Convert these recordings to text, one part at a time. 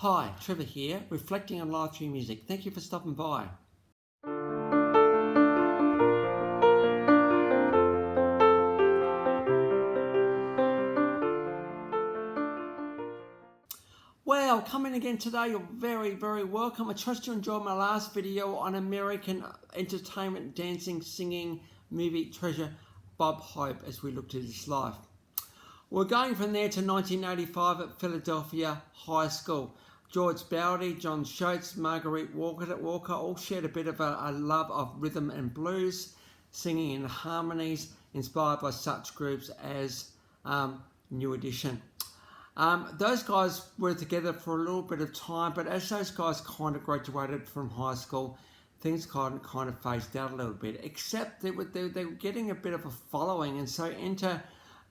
Hi, Trevor here, reflecting on live stream music. Thank you for stopping by. Well, coming again today, you're very, very welcome. I trust you enjoyed my last video on American entertainment, dancing, singing, movie treasure, Bob Hope, as we look to his life. We're going from there to 1985 at Philadelphia High School. George Bowdy, John Schultz, Marguerite Walker all shared a bit of a love of rhythm and blues, singing in harmonies inspired by such groups as New Edition. Those guys were together for a little bit of time, but as those guys kind of graduated from high school, things kind of phased out a little bit, except they were getting a bit of a following, and so enter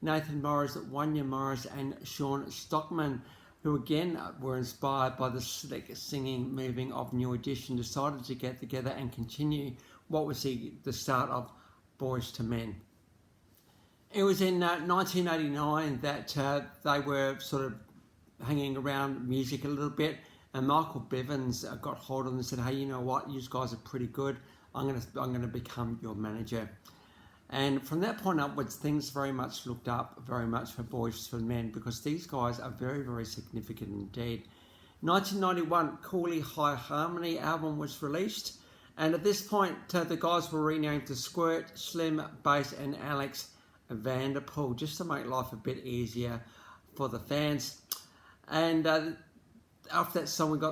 Nathan Morris, Wanya Morris and Sean Stockman, who again were inspired by the slick singing, moving of New Edition, decided to get together and continue what was the start of Boyz II Men. It was in 1989 that they were sort of hanging around music a little bit, and Michael Bivins got hold of them and said, "Hey, you know what? You guys are pretty good. I'm gonna become your manager." And from that point upwards, things very much looked up very much for Boyz II Men, because these guys are very, very significant indeed. 1991, Cooley High Harmony album was released, and at this point, the guys were renamed to Squirt, Slim, Bass, and Alex Vanderpool, just to make life a bit easier for the fans. And after that song,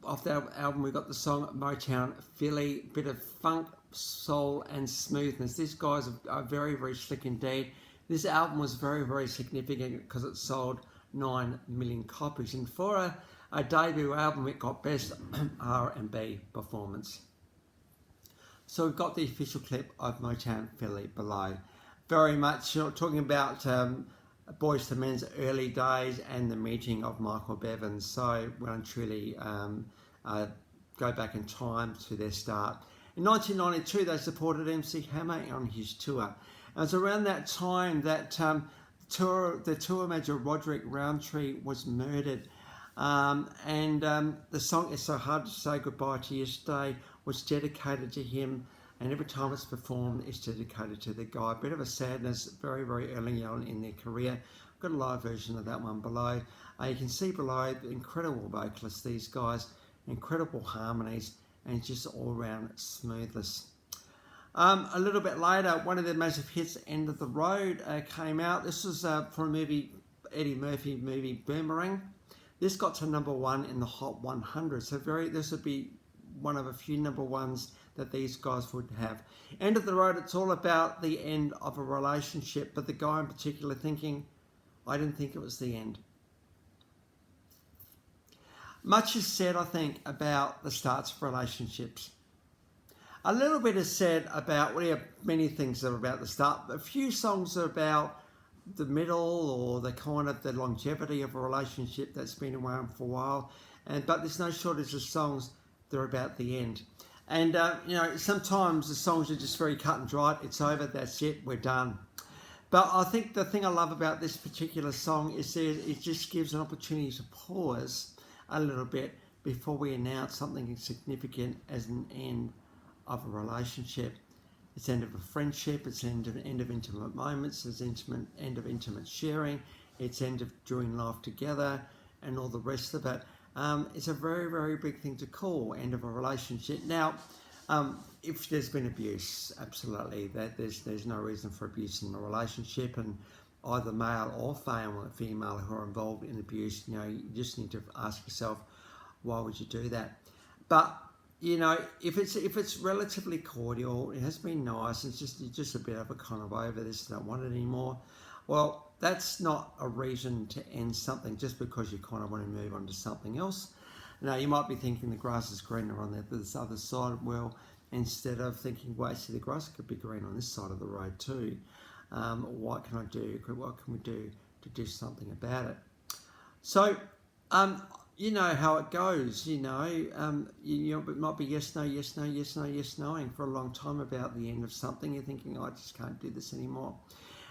after that album, we got the song Motownphilly, bit of funk, soul and smoothness. These guys are very, very slick indeed. This album was very, very significant because it sold 9 million copies, and for a debut album, it got best R&B performance. So we've got the official clip of Motownphilly below. Very much talking about Boyz II Men's early days and the meeting of Michael Bivins. So well and truly go back in time to their start. In 1992, they supported MC Hammer on his tour. And it was around that time that the tour manager Roderick Roundtree was murdered. The song It's So Hard to Say Goodbye to Yesterday was dedicated to him. And every time it's performed, it's dedicated to the guy. A bit of a sadness, very, very early on in their career. I've got a live version of that one below. You can see below the incredible vocalists, these guys, incredible harmonies, and just all-round smoothness. A little bit later, one of their massive hits, End of the Road, came out. This was from a Eddie Murphy movie, Boomerang. This got to #1 in the Hot 100. So this would be one of a few #1s that these guys would have. End of the Road, it's all about the end of a relationship, but the guy in particular thinking, I didn't think it was the end. Much is said, I think, about the starts of relationships. A little bit is said about, many things are about the start. A few songs are about the middle or the kind of the longevity of a relationship that's been around for a while. But there's no shortage of songs that are about the end. And, sometimes the songs are just very cut and dried. It's over, that's it, we're done. But I think the thing I love about this particular song is that it just gives an opportunity to pause a little bit before we announce something significant as an end of a relationship. It's the end of a friendship, it's the end of intimate moments, it's the end of intimate sharing, it's the end of doing life together and all the rest of it. It's a very, very big thing to call end of a relationship. Now, if there's been abuse, absolutely, that there's no reason for abuse in a relationship, and either male or female who are involved in abuse, you just need to ask yourself, why would you do that? But if it's relatively cordial, it has been nice, it's just a bit of a kind of over this, don't want it anymore. Well, that's not a reason to end something just because you kind of want to move on to something else. Now, you might be thinking the grass is greener on this other side. Well, instead of thinking, well, actually the grass could be green on this side of the road too. What can I do? What can we do to do something about it? So, you know how it goes, it might be yes, no, yes, no, yes, no, yes, knowing for a long time about the end of something. You're thinking, I just can't do this anymore.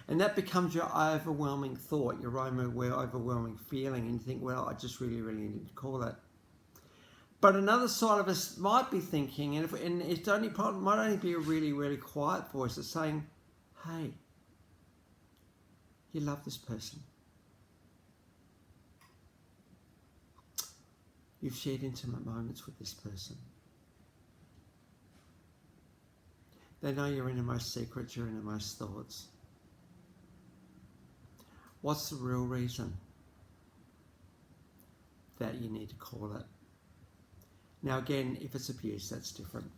And that becomes your overwhelming thought, your overwhelming feeling, and you think, well, I just really, really need to call it. But another side of us might be thinking, and it's only might only be a really, really quiet voice that's saying, hey, you love this person. You've shared intimate moments with this person. They know your innermost secrets, your innermost thoughts. What's the real reason that you need to call it? Now again, if it's abuse, that's different.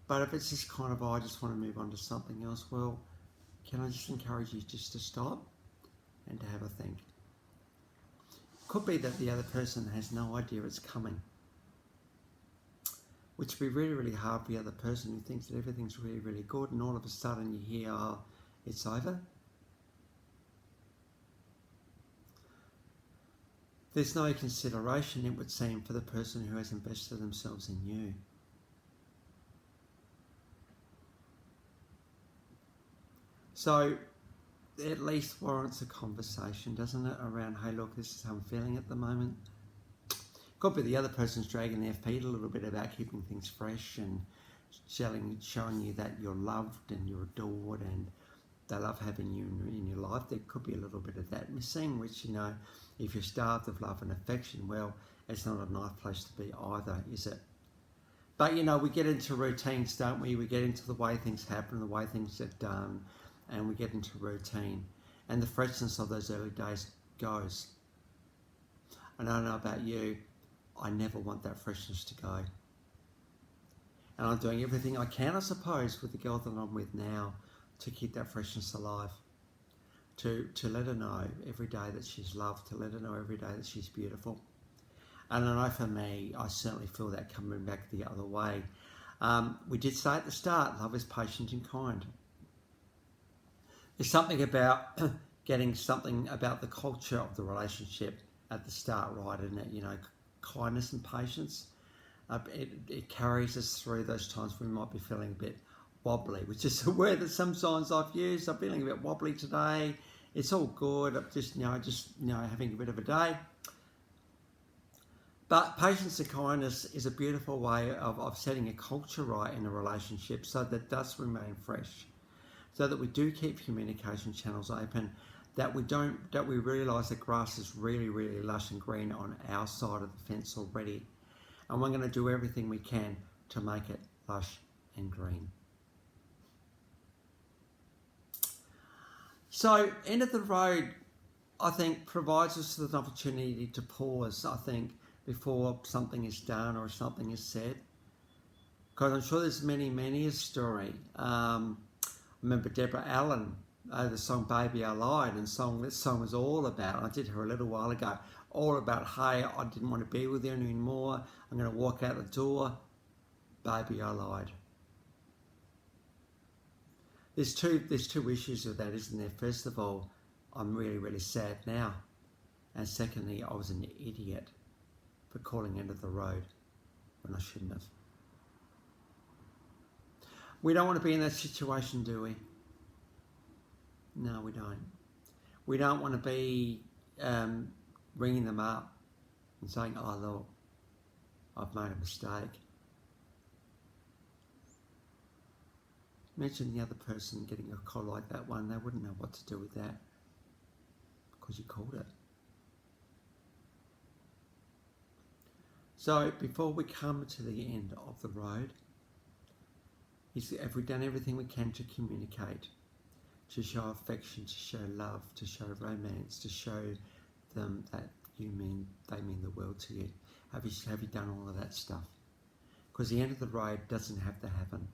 But if it's just kind of, oh, I just want to move on to something else, well, can I just encourage you just to stop and to have a think? Could be that the other person has no idea it's coming, which would be really, really hard for the other person who thinks that everything's really, really good, and all of a sudden you hear, oh, it's over. There's no consideration, it would seem, for the person who has invested themselves in you. So, at least warrants a conversation, doesn't it, around, hey, look, this is how I'm feeling at the moment. Could be the other person's dragging their feet a little bit about keeping things fresh and showing you that you're loved and you're adored and they love having you in your life. There could be a little bit of that missing, which, you know, if you're starved of love and affection, well, it's not a nice place to be either, is it? But, you know, we get into routines, don't we? We get into the way things happen, the way things get done, and we get into routine. And the freshness of those early days goes. And I don't know about you, I never want that freshness to go. And I'm doing everything I can, I suppose, with the girl that I'm with now to keep that freshness alive. To let her know every day that she's loved, to let her know every day that she's beautiful. And I know for me, I certainly feel that coming back the other way. We did say at the start, love is patient and kind. There's something about getting something about the culture of the relationship at the start right, isn't it? You know, kindness and patience. It carries us through those times when we might be feeling a bit wobbly, which is a word that sometimes I've used. I'm feeling a bit wobbly today. It's all good. I'm just having a bit of a day. But patience and kindness is a beautiful way of setting a culture right in a relationship so that it does remain fresh, so that we do keep communication channels open, that we realise that grass is really, really lush and green on our side of the fence already. And we're going to do everything we can to make it lush and green. So, end of the road, I think, provides us with an opportunity to pause, I think, before something is done or something is said. Because I'm sure there's many a story. I remember Deborah Allen, the song Baby I Lied, and this song was all about, I did her a little while ago, all about, hey, I didn't want to be with you anymore, I'm going to walk out the door, baby I lied. There's two issues with that, isn't there? First of all, I'm really, really sad now. And secondly, I was an idiot for calling end of the road when I shouldn't have. We don't want to be in that situation, do we? No, we don't. We don't want to be ringing them up and saying, oh, look, I've made a mistake. Imagine the other person getting a call like that one. They wouldn't know what to do with that because you called it. So before we come to the end of the road, have we done everything we can to communicate, to show affection, to show love, to show romance, to show them that they mean the world to you? Have you done all of that stuff? Because the end of the road doesn't have to happen.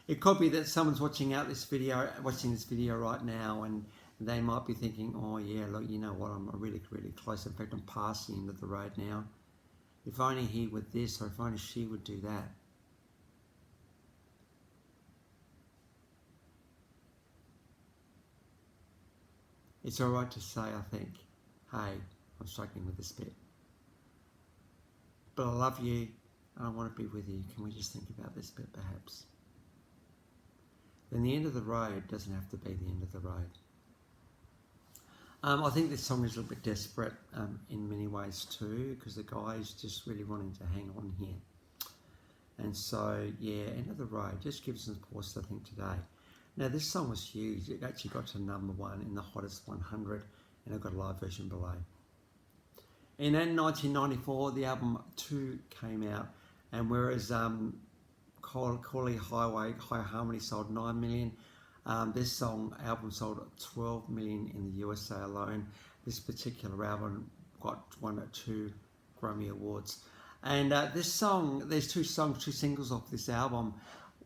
It could be that someone's watching this video right now, and they might be thinking, oh yeah, look, you know what, I'm really, really close. In fact, I'm past the end of the road now. If only he would this, or if only she would do that. It's all right to say, I think, hey, I'm struggling with this bit, but I love you and I want to be with you. Can we just think about this bit perhaps? Then the end of the road doesn't have to be the end of the road. I think this song is a little bit desperate in many ways too, because the guy's just really wanting to hang on here. And so, yeah, End of the Road just gives us a pause, I think, today. Now, this song was huge. It actually got to #1 in the Hottest 100, and I've got a live version below. And in 1994, the album 2 came out, and whereas Corley High Harmony sold 9 million, this album sold 12 million in the USA alone. This particular album got 1 or 2 Grammy Awards. And there's two singles off this album.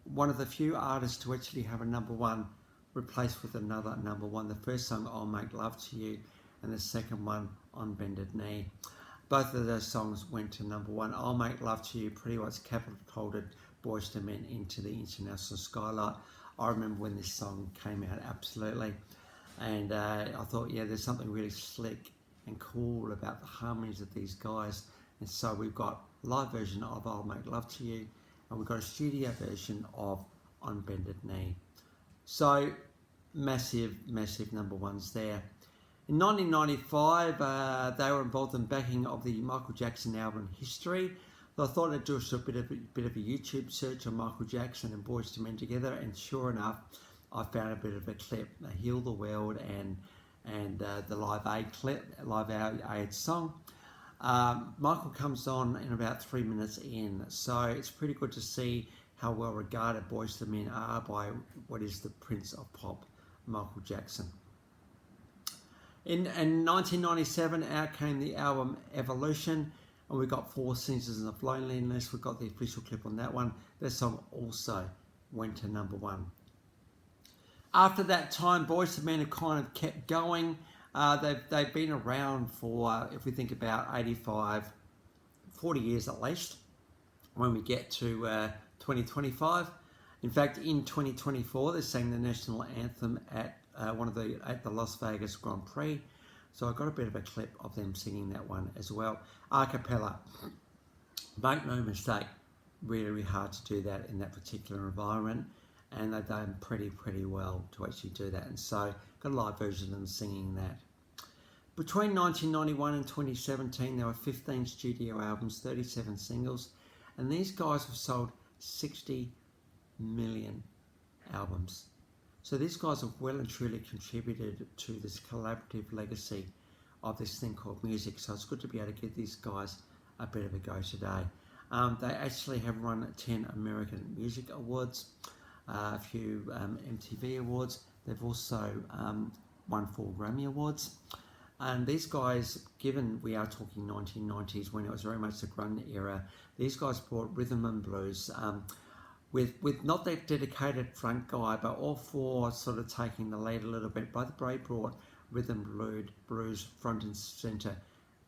One of the few artists to actually have a #1 replaced with another #1. The first song, I'll Make Love to You, and the second one, On Bended Knee. Both of those songs went to #1. I'll Make Love to You pretty much catapulted Boyz II Men into the international skylight. I remember when this song came out, absolutely. And I thought, yeah, there's something really slick and cool about the harmonies of these guys. And so we've got a live version of I'll Make Love to You, and we've got a studio version of On Bended Knee. So massive #1s there. In 1995, they were involved in backing of the Michael Jackson album History. So I thought I'd do a bit of a YouTube search on Michael Jackson and Boyz II Men together, and sure enough, I found a bit of a clip, Heal the World and the Live Aid clip, Live Aid song. Michael comes on in about 3 minutes in, so it's pretty good to see how well regarded Boyz II Men are by what is the Prince of Pop, Michael Jackson. In 1997, out came the album Evolution, and we got 4 Seasons of Loneliness. We got the official clip on that one. That song also went to #1. After that time, Boyz II Men have kind of kept going. They've been around for, if we think about 85, 40 years at least, when we get to 2025. In fact, in 2024, they sang the national anthem at the Las Vegas Grand Prix. So I got a bit of a clip of them singing that one as well. A cappella. Make no mistake, really hard to do that in that particular environment, and they've done pretty well to actually do that. And so got a live version of them singing that. Between 1991 and 2017, there were 15 studio albums, 37 singles, and these guys have sold 60 million albums. So these guys have well and truly contributed to this collaborative legacy of this thing called music. So it's good to be able to give these guys a bit of a go today. They actually have won 10 American Music Awards, a few MTV Awards. They've also won 4 Grammy Awards. And these guys, given we are talking 1990s when it was very much the grunge era, these guys brought rhythm and blues with not that dedicated front guy, but all 4 sort of taking the lead a little bit. They brought rhythm blues front and centre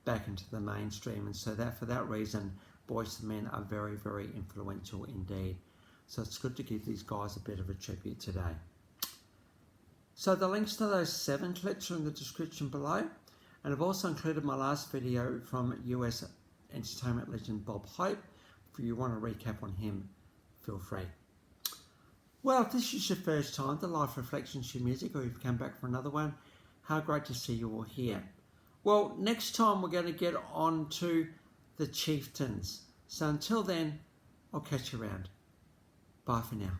back into the mainstream, and so that for that reason, Boyz II Men are very influential indeed. So it's good to give these guys a bit of a tribute today. So the links to those 7 clips are in the description below, and I've also included my last video from US entertainment legend Bob Hope. If you want to recap on him, feel free. Well, if this is your first time to Life Reflections Your Music, or you've come back for another one, how great to see you all here. Well, next time we're going to get on to the Chieftains. So until then, I'll catch you around. Bye for now.